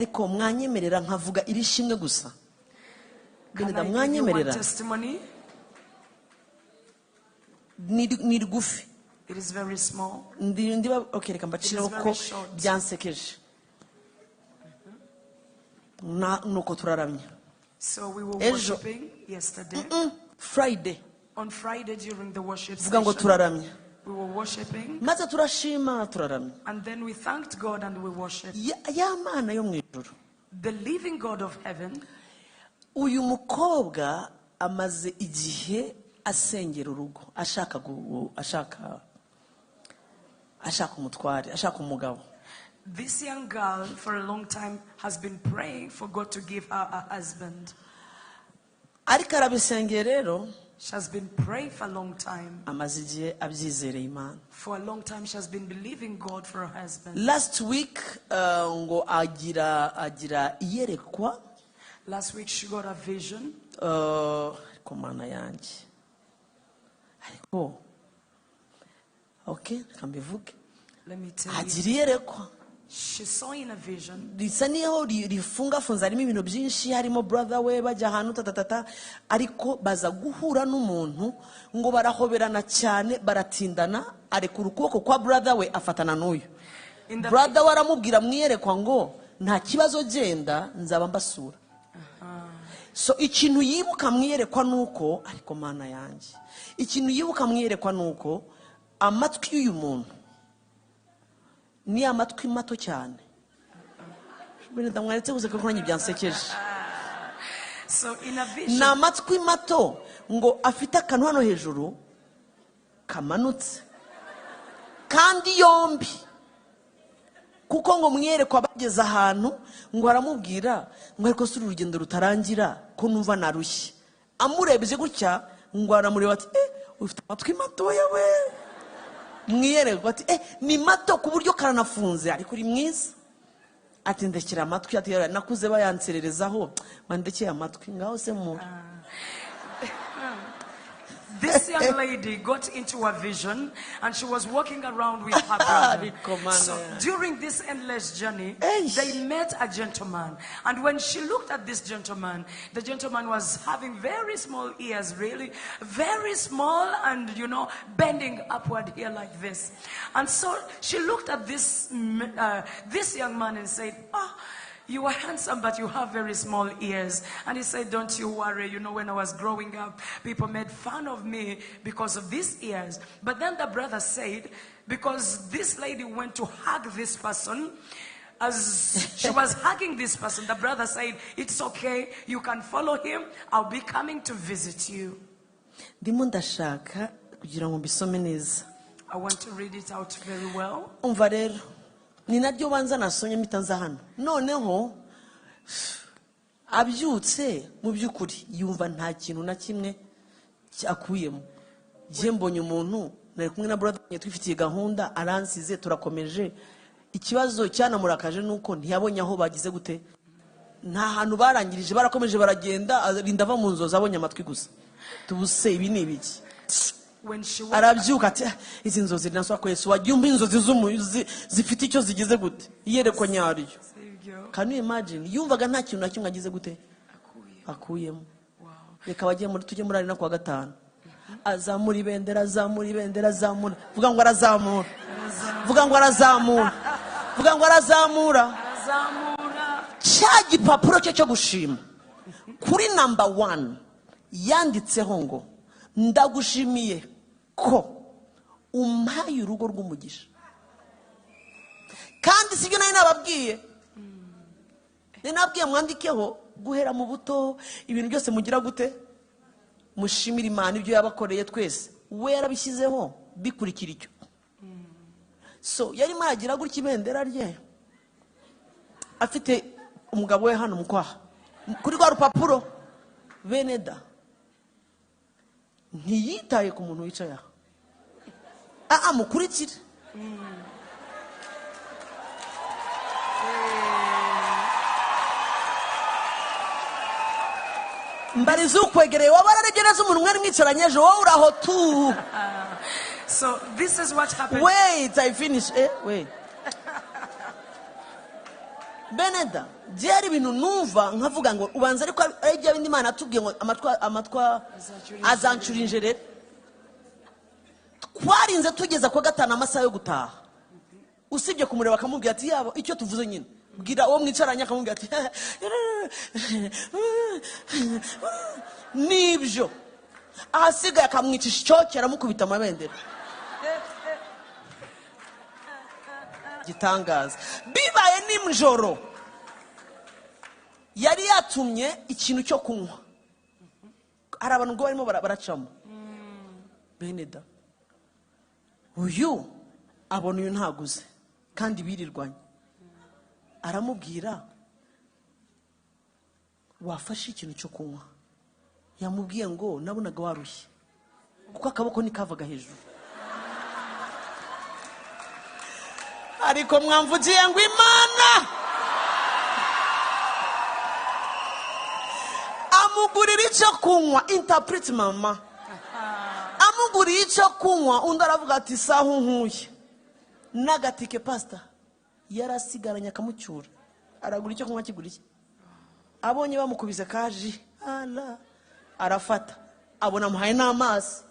ariko mwanyemerera nkavuga iri shimwe gusa. Can I give you one testimony? Ni rigufi. It is very small. Okay, reka mbacire uko byansekeje. Nuko turaramya. So we were worshiping yesterday. Friday. On Friday during the worship Vuga ngo session, turaramya. we were worshiping. Maze turashima turaramya. And then we thanked God and we worshiped. Ya Mana yo mwijuru. The living God of heaven. Uyu mukobwa amaze igihe asengera urugo, ashaka umutware, ashaka umugabo. This young girl for a long time has been praying for God to give her a husband. Ariko arabisengera rero. She has been praying for a long time. Amaze igihe abyizereye Imana. For a long time she has been believing God for her husband. Last week ngo agira iyerekwa. Last week she got a vision. Komana yanjye. Ariko okay, kambivuge. Let me tell you. Agira iyerekwa. She saw in a vision. Risa niho rifungafunza harimo ibintu byinshi, harimo brother we bajya ahantu tatatata, ariko baza guhura n'umuntu ngo barahoberana cyane baratindana, arekura ukuboko kwa brother we afatana n'uyu. Brother we aramubwira mwiyerekwa ngo nta kibazo genda nzaba mbasura. So ikintu yibuka mwiyerekwa nuko ariko Mana yanjye, ikintu yibuka mwiyerekwa nuko amatwi y'uyu muntu ni amatwi mato cyane. Ndamwaretse gusa ko nkonye byansekeje. So in a vision, na amatwi mato ngo afite akantu hano hejuru kamanutse kandi yombi, kuko ngo mwiyerekwa bageze ahantu ngo aramubwira ngo ariko suri urugendo rutarangira ko numva narushye. Amurebye gutya ngo aramureba ati ufite amatwi mato yawe. Mwiyerekwa ati ni mato ku buryo karanafunze ariko uri mwiza. Ati ndekera amatwi, ati nakuze bayansererezaho mandekeye amatwi ngaho se mu. This young lady got into a vision and she was walking around with her brother. So during this endless journey, they met a gentleman. And when she looked at this gentleman, the gentleman was having very small ears, really very small, and bending upward here like this. And so she looked at this young man and said, you are handsome, but you have very small ears. And he said, don't you worry. When I was growing up, people made fun of me because of these ears. But then the brother said, because this lady went to hug this person, as she was hugging this person, the brother said, it's okay, you can follow him. I'll be coming to visit you. I want to read it out very well. Ni naryo banza nasonye mitanza hano. Noneho abyutse mu byukuri yumva nta kintu na kimwe cyakuyemo. Je mbonye umuntu nari kumwe na brother twifitiye gahunda aransize turakomeje. Ikibazo cyanamurakaje nuko ntiyabonye aho bagize gute. Nta hantu barangirije barakomeje baragenda rinda mu nzoza abonye amatwi gusa. Tubuse ibi ni ibiki. Arabyuka ati izi nzozi naswa ko Yesu wajyumba inzozi zifite icyo zigize gute iyerekwa nyariyo. Can you imagine? Yumvaga nta kintu na kimwe agize gute akuyemo. Reka bagiye muri tujye muri ari na kwa gatanu. Azamura ibendera, azamura ibendera, azamura. Vuga ngo arazamura. Vuga ngo arazamura. Vuga ngo arazamura. Cya gipapuro cyo gushima kuri number 1 yanditseho ngo ndagushimiye ko umpaye urugo rw'umugisha. Kandi sibyo nari nababwiye. Nabwiye mwandikeho guhera mu buto ibintu byose mugira gute mushimira Imana ibyo yabakoreye twese. We yarabishyizeho bikurikira icyo. So yari magira gutya ibendera rye. Afite umugabo we hano mukwaha. Kuri rwa rupapuro Veneda. Ntiyitaye ku muntu wicaye aha. Mukurikire. Mbarizo ukwegereye wabararegereza umuntu mwari mwicaranyeje wowe uraho tu. So this is what happened. Wait, I finish. Wait. Beneda byari ibintu numva nkavuga ngo ubanza ariko ari bya bindi Imana atubwiye ngo amatwa azancura rero. Twarinze tugeza kwa gatanu amasaha yo gutaha, usibye kumureba akamubwira ati yabo icyo tuvuze nyine bwira uwo mwicaranye akamubwira ati nibyo, ahasigaye akamwicisha icyokera amukubita amabendera. Gitangaza bibaye nimjoro yari yatumye ikintu cyo kunywa, hari abantu ngo barimo baracamo beneda, uyu abona uyu ntaguze kandi birirwanye, aramubwira wafashe ikintu cyo kunywa. Yamubwiye ngo nabonaga warushye kuko akaboko nikavaga hejuru, ariko mwamvugiye ngo Imana amugurira icyo kunywa. Interpret mama, amuguriye icyo kunywa, undi aravuga ati sahu nkuye n'agatike pastor yarasigaranye akamucyura, aragura icyo kunywa kiguriye. Abonye bamukubise kaji arafata, abona muhaye n'amazi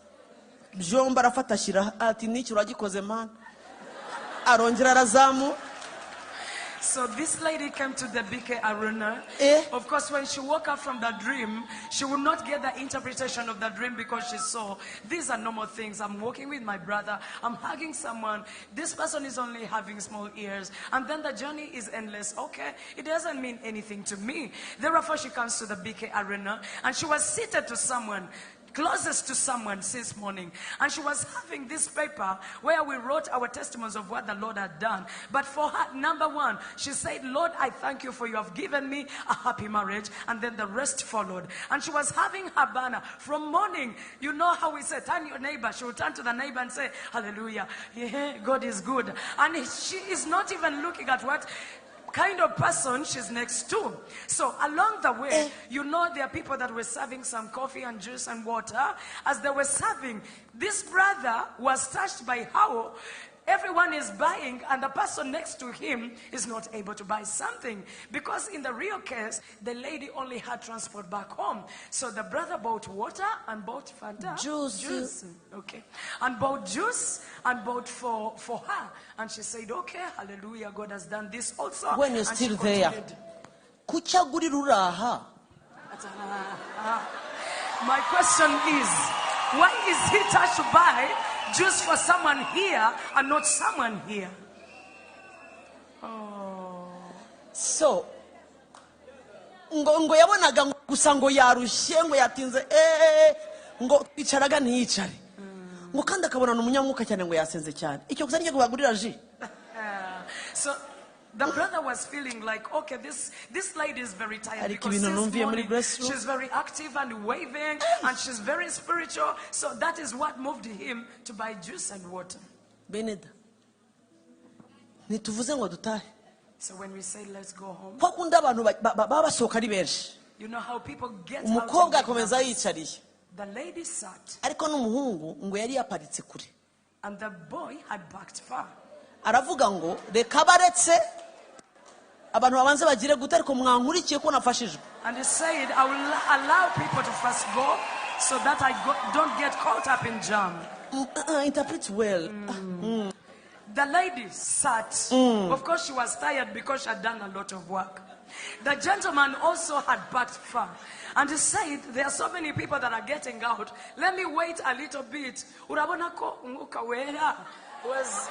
byomba, arafata ashyira ati n'iki uragikoze mana, arongera arazamu. So this lady came to the BK arena. Of course, when she woke up from the dream, she would not get the interpretation of the dream because she saw these are normal things. I'm walking with my brother, I'm hugging someone, this person is only having small ears, and then the journey is endless. Okay, it doesn't mean anything to me. Therefore, she comes to the BK arena and she was seated to someone, closest to someone since morning, and she was having this paper where we wrote our testimonies of what the Lord had done. But for her, number one, she said, Lord, I thank you for you have given me a happy marriage, and then the rest followed. And she was having her banner from morning. You know how we say, turn your neighbor. She would turn to the neighbor and say, hallelujah, yeah, God is good. And she is not even looking at what kind of person she's next to. So along the way, you know, there are people that were serving some coffee and juice and water. As they were serving, this brother was touched by how everyone is buying and the person next to him is not able to buy something, because in the real case the lady only had transport back home. So the brother bought water and bought Fanta juice, okay, and bought juice and bought for her, and she said, okay, hallelujah, God has done this also. When you're still there, my question is, why is he touched to buy juice for someone here and not someone here? So ngo yabonaga gusa ngo yarushye ngo yatinze ngo icaraga ntiyicare ngo kandi akabona n'umunyamwuka cyane ngo yasenze cyane, icyo gusa nicyo bagurira ji. So the brother was feeling like, okay, this lady is very tired because since morning she's very active and waving and she's very spiritual. So that is what moved him to buy juice and water. Beneda, nituvuze ngo dutahe. So when we say let's go home, you know how people get out. The lady sat, and the boy had backed far. Aravuga ngo reka baretse abantu babanze bagire gute ariko mwankurikiye ko nafashijwe. And he said, I will allow people to first go so that I don't get caught up in jam. Interpret well. The lady sat. Of course she was tired because she had done a lot of work. The gentleman also had backed far. And he said, there are so many people that are getting out. Let me wait a little bit. Urabonako ngukawera was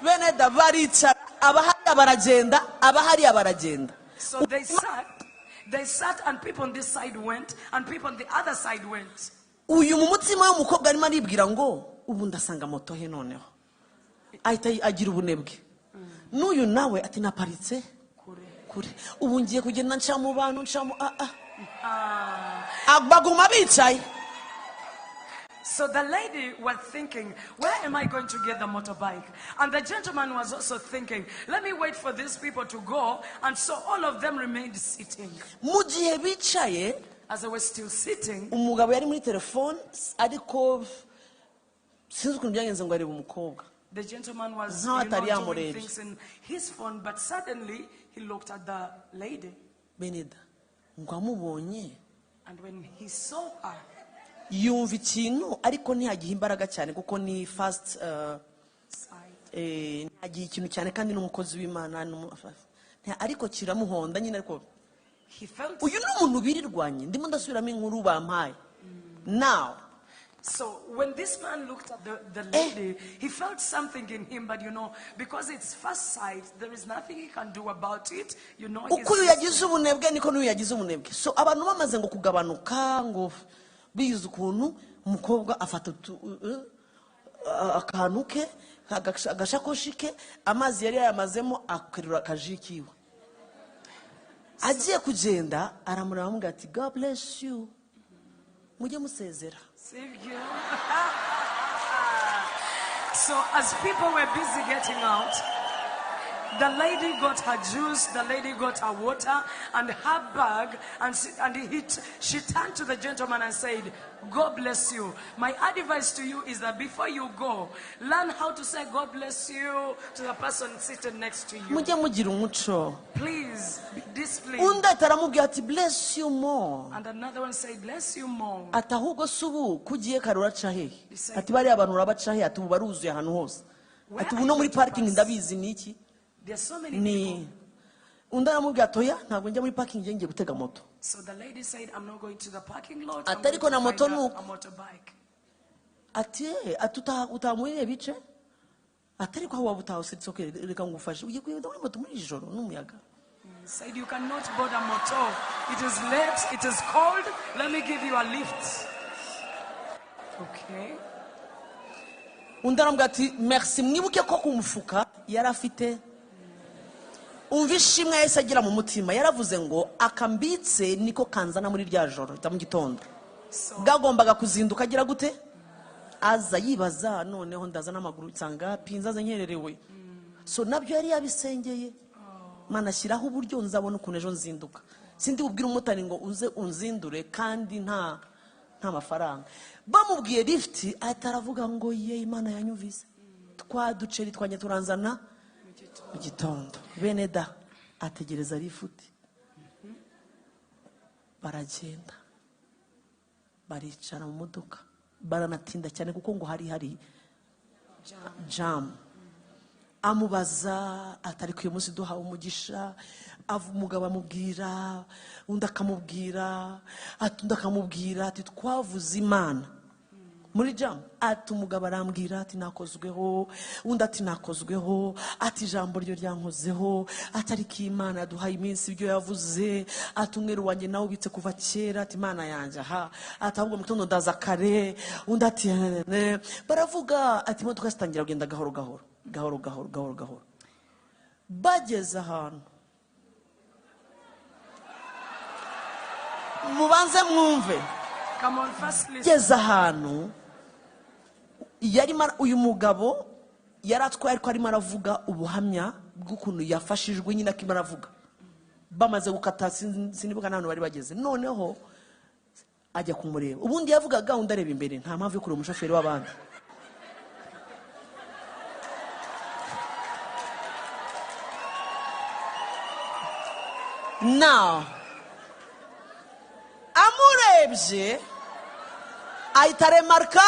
Beneda barica abahari baragenda abahari baragenda. So they sat and people on this side went and people on the other side went. Uyu mu mutima w'umukobwa arimo aribwira ngo ubu ndasanga moto he noneho ahita agira ubunebwe. N'uyu nawe ati naparitse kure ubu ngiye kugenda nca mu bantu nca mu baguma bicaye. So the lady was thinking, where am I going to get the motorbike? And the gentleman was also thinking, let me wait for these people to go. And so all of them remained sitting. Mu gihe bicaye, as they were still sitting, umugabo yari muri telefone ariko sinzi ukuntu byagenze ngo arebe umukobwa. The gentleman was doing things in his phone, but suddenly he looked at the lady. Benida, ngwamubonye. And when he saw her, yumva ikintu ariko ntiyagiha imbaraga cyane kuko ni fast ntiyagiha ikintu cyane kandi n'umukozi w'Imana ariko kiramuhonda nyine ariko uyu ni umuntu birirwanye ndimo ndasubiramo inkuru bampaye. Now so when this man looked at the lady, he felt something in him, but because it's first sight, there is nothing he can do about it. Uko yagize ubunebwe niko n'uyu yagize ubunebwe. So abantu bamaze ngo kugabanuka ngo biyize ukuntu umukobwa afata akantu ke agashakoshi ke amazi yari yamazemo akerura akajikiwe. Agiye kugenda aramureba amubwira ati God bless you. Mujye musezera. So as people were busy getting out, the lady got her juice, the lady got her water and her bag, and she turned to the gentleman and said, God bless you. My advice to you is that before you go, learn how to say God bless you to the person sitting next to you. Please, discipline. Bless you more. And another one said, bless you more. There's so many people. So the lady said, I'm not going to the parking lot. I'm going to find a motorbike. Said you cannot board a motor. It is late, it is cold. Let me give you a lift. Okay. Merci. Mwibuke ko kumufuka yarafite umvishimwe yese agira mu mutima yaravuze ngo akambitse niko kanzana muri rya joro mu gitondo bwagombaga kuzinduka agira gute aza yibaza noneho ndaza n'amaguru nsanga pinzaze nkererewe so nabyo yari yabisengeye mana shyiraho uburyo nzabona ukuntu ejo nzinduka sindi ubwira umutani ngo uze unzindure kandi nta mafaranga bamubwiye lift ataravuga ngo ye Imana yanyuvize twaduceri twanye turanzana mu gitondo beneda ategereza lifuti baragenda baricara mu modoka baranatinda cyane kuko ngo hari jam amubaza atari ku munsi duhawe umugisha umugabo amubwira undi akamubwira ati twavuze Imana muri jam ati umugabo arambwira ati nakozweho undi ati nakozweho ati ijambo ryo ryankozeho atari ki Imana duhaye iminsi ibyo yavuze ati umweru wanjye nawe ubitse kuva kera ati Imana yanjye ati ahubwo mutondo ndaza kare undi ati baravuga ati imodoka zitangira kugenda gahoro bageze ahantu mubanze mwumve bageze ahantu uyu mugabo yaratwaye ariko arimo aravuga ubuhamya bw'ukuntu yafashijwe nyine akimo aravuga bamaze gukata sinibuka n'ahantu bari bageze noneho ajya kumureba ubundi yavugaga undi areba imbere nta mpamvu yo kureba umushoferi w'abandi now amurebye ahita remarka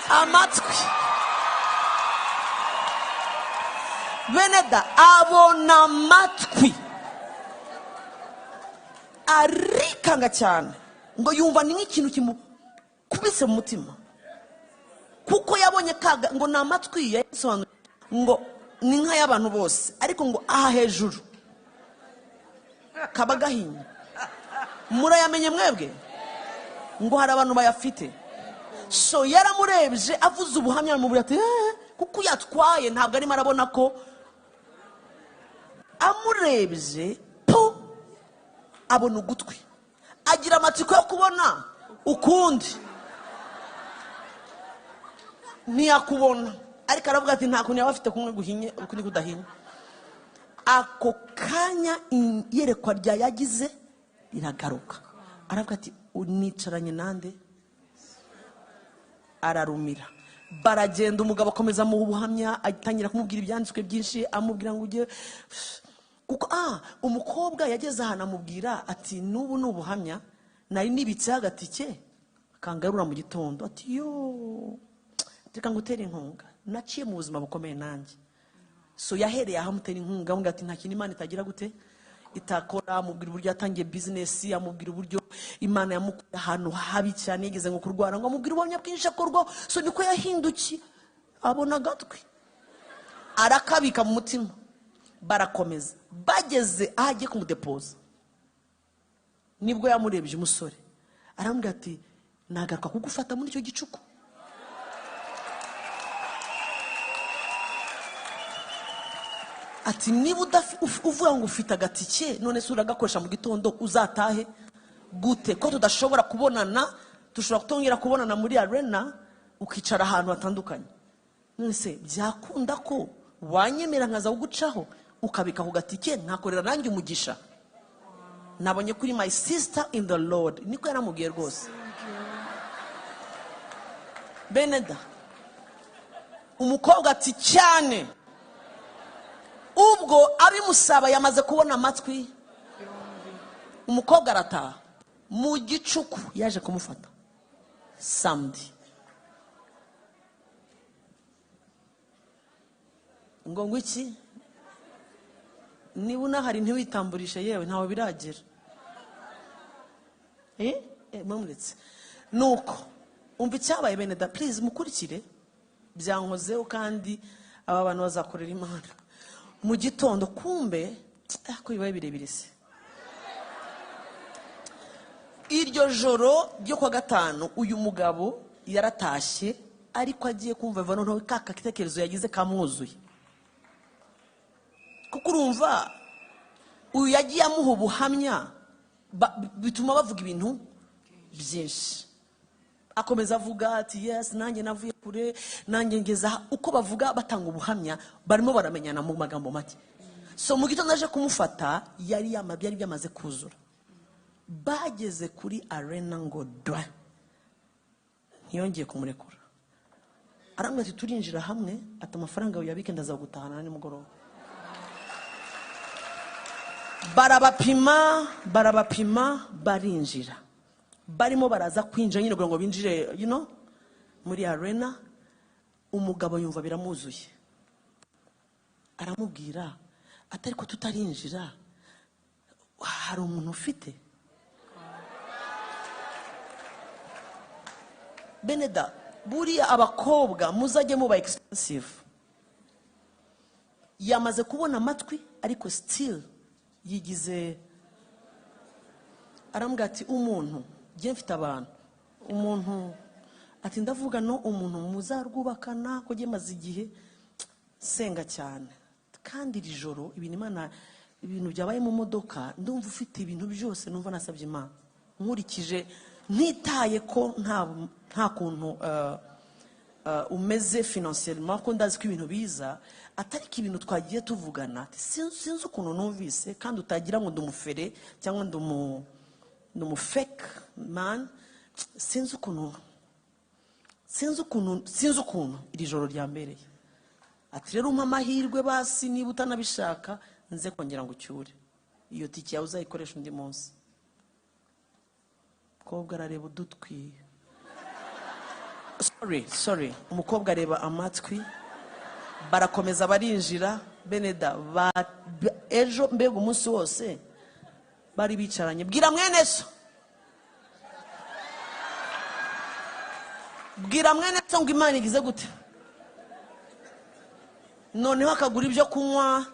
amatwi beneda abona amatwi arikanga cyane ngo yumva ni nk'ikintu kimukubise mu mutima kuko yabonye kaga ngo ni amatwi yasobanura ngo ni nka y'abantu bose ariko ngo aha hejuru kaba gahinnye murayamenye mwebwe ngo hari abantu bayafite so yaramurebye avuze ubuhamya aramubwira ati kuko yatwaye ntabwo arimo arabona ko amurebye abona ugutwi agira amatsiko yo kubona ukundi ntiyakubona ariko aravuga ati nta kuntu yaba afite kumwe guhinye ukundi kudahinye ako kanya iyerekwa rya yagize iragaruka aravuga ati unicaranye nande ararumira baragenda umugabo akomeza mu buhamya atangira kumubwira ibyanditswe byinshi amubwira ngo ujye kuko umukobwa yageze ahantu amubwira ati n'ubu ni ubuhamya nari nibitse agatike kangarura mu gitondo ati yo reka ngutere inkunga naciye mu buzima bukomeye nanjye so yahereye aho amutera inkunga ngo ati nta kintu Imana itagira gute itakora amubwira uburyo yatangiye business amubwira uburyo Imana yamukuye ahantu habi cyane yigeze ngo kurwara ngo amubwira ubuhamya bwinshi akorwa so niko yahindukiye abona agatwi arakabika mu mutima barakomeza bageze aho agiye kumudepoza nibwo yamurebye umusore aramubwira ati nagaruka kugufata muri icyo gicuku ati niba uvuga ngo ufite agatike none se uragakoresha mu gitondo uzatahe gute ko tudashobora kubonana dushobora kutongera kubonana muri arena ukicara ahantu hatandukanye none se byakunda ko wanyemera nkaza kugucaho ukabika ku gatike nkakorera nanjye umugisha nabonye kuri my sister in the Lord niko yaramubwiye rwose Beneda umukobwa ati cyane ubwo abimusaba yamaze kubona amatwi umukobwa arataha mu gicuku yaje kumufata Sunday ngo iki niba unahari ntiwitamburishe yewe ntawe biragera mumuretse nuko umva icyabaye Beneda please mukurikire byankozeho kandi aba bantu bazakorera Imana mu gitondo kumbe ko bibaye birebire se iryo joro ryo kwa gatanu uyu mugabo yaratashye ariko agiye kumva noneho kaka kitekerezo yagize kamwuzuye kuko urumva uyu yagiye amuha ubuhamya bituma bavuga ibintu byinshi akomeza avuga ati yes nanjye navuye kure nanjye ngeza uko bavuga batanga ubuhamya barimo baramenyana mu magambo make so mu gitondo aje kumufata yari byamaze kuzura bageze kuri arena ngo dwa ntiyongeye kumurekura arambwira ati turinjira hamwe ati amafaranga uyabike ndaza gutahana nimugoroba barabapima barinjira barimo baraza kwinjira nyine ngo binjire muri arena umugabo yumva biramuzuye aramubwira atari ko tutarinjira hari umuntu ufite Beneda buriya abakobwa muzajye muba expensive yamaze kubona amatwi ariko still yigize arambwira ati umuntu ngiye mfite abantu umuntu ati ndavuga no umuntu muzarwubakana ko maze igihe senga cyane kandi iri joro ibintu byabaye mu modoka ndumva ufite ibintu byose numva nasabye Imana nkurikije ntitaye ko nta kuntu umeze financièrement ko ndazi ko ibintu biza atari ko ibintu twagiye tuvugana sinzi ukuntu numvise kandi utagira ngo ndumufere cyangwa ndumufake man sinzi ukuntu iri joro ryambereye ati rero umpa amahirwe basi niba utanabishaka nze kongera ngo ucyure iyo tike yawe uzayikoresha undi munsi umukobwa arareba udutwi sorry umukobwa areba amatwi barakomeza barinjira Beneda ejo mbega umunsi wose bari bicaranye bwira mwene so ngo Imana igize gute noneho akagura ibyo kunywa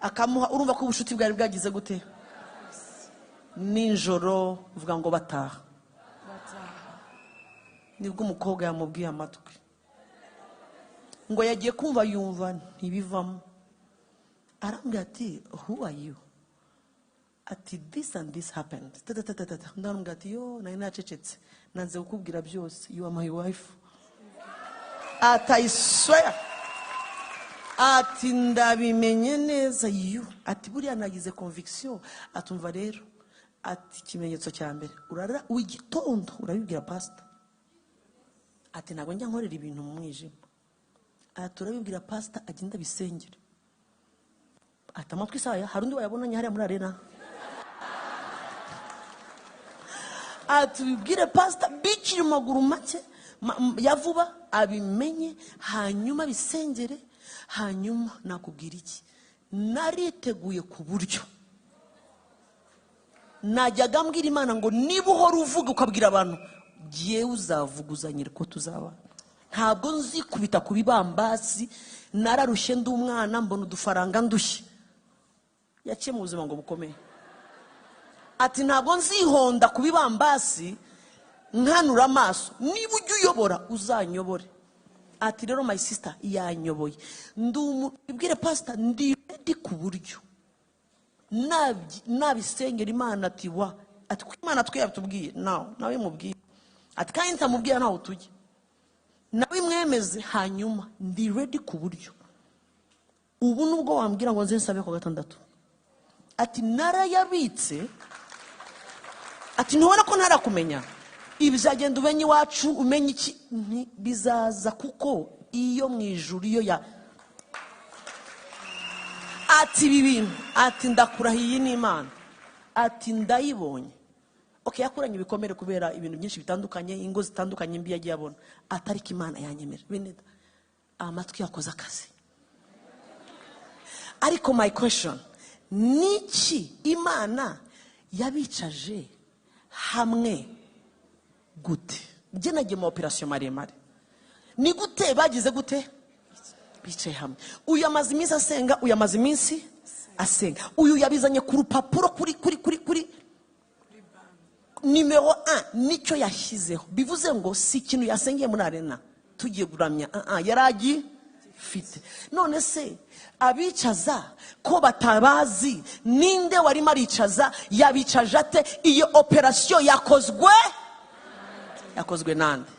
akamuha urumva ko ubushuti bwari bwagize gute ninjoro uvuga ngo bataha nibwo umukobwa yamubwiye amatwi ngo yagiye kumva yumva ntibivamo arambwira ati who are you ati this and this happened ndamubwira ati yo nari nacecetse nanze kukubwira byose you are my wife ati I swear ati ndabimenye neza you ati buriya nagize conviction atumva rero ati ikimenyetso cya mbere urara w'igitondo urabibwira pastor ati ntabwo njya nkorera ibintu mu mwijima turabibwira pastor agenda bisengere. Ati Amatwi saya hari undi wayabonanye hariya muri arena. Atubwire pastor bikiri maguru make yavuba abimenye hanyuma bisengere. Hanyuma nakubwira iki, nariteguye ku buryo najyaga mbwira Imana ngo niba uhora uvuga ukabwira abantu giye uzavuguzanyira ko tuzabana. Ntabwo nzikubita ku bibambasi, nararushye ndi umwana mbona udufaranga ndushye. Yaciye mu buzima ngo bukomeye. Ati ntabwo nzihonda ku bibambasi nkanura amaso, niba ujya uyobora uzanyobore. Ati rero my sister yanyoboye, ndumubwire pastor ndi ready ku buryo nabisengera Imana. Ati wa ati Imana twe yatubwiye nawe mubwiye. Ati kandi ntamubwiye nawe tujye nawe mwemeze. Hanyuma ndi ready ku buryo ubu nubwo wambwira ngo nze nsabe ko gatandatu. Ati narayabitse. Ati ntubona ko ntarakumenya ibizagenda umenye iwacu umenye iki bizaza kuko iyo mu ijuru iyo ya. Ati bibintu ati ndakurahiye n'Imana. Ati ndayibonye. Okay, yakuranye ibikomere kubera ibintu byinshi bitandukanye, ingo zitandukanye mbi yagiye abona. Atariko Imana yanyemera. Bene Amatwi yakoze akazi. Ariko my question, niki Imana yabicaje hamwe gute? Je nagiye mu operation maremare. Ni gute bagize gute? Bicaye hamwe. Uyu amaze iminsi asenga, uyu amaze iminsi asenga. Uyu yabizanye ku rupapuro kuri numero 1 nicyo yashyizeho. Bivuze ngo si ikintu yasengeye muri arena tugiye guramya. Yaragi fite. None se abicaza ko batabazi ninde wari maricaza yabicaje ate? Iyo operation yakozwe nande?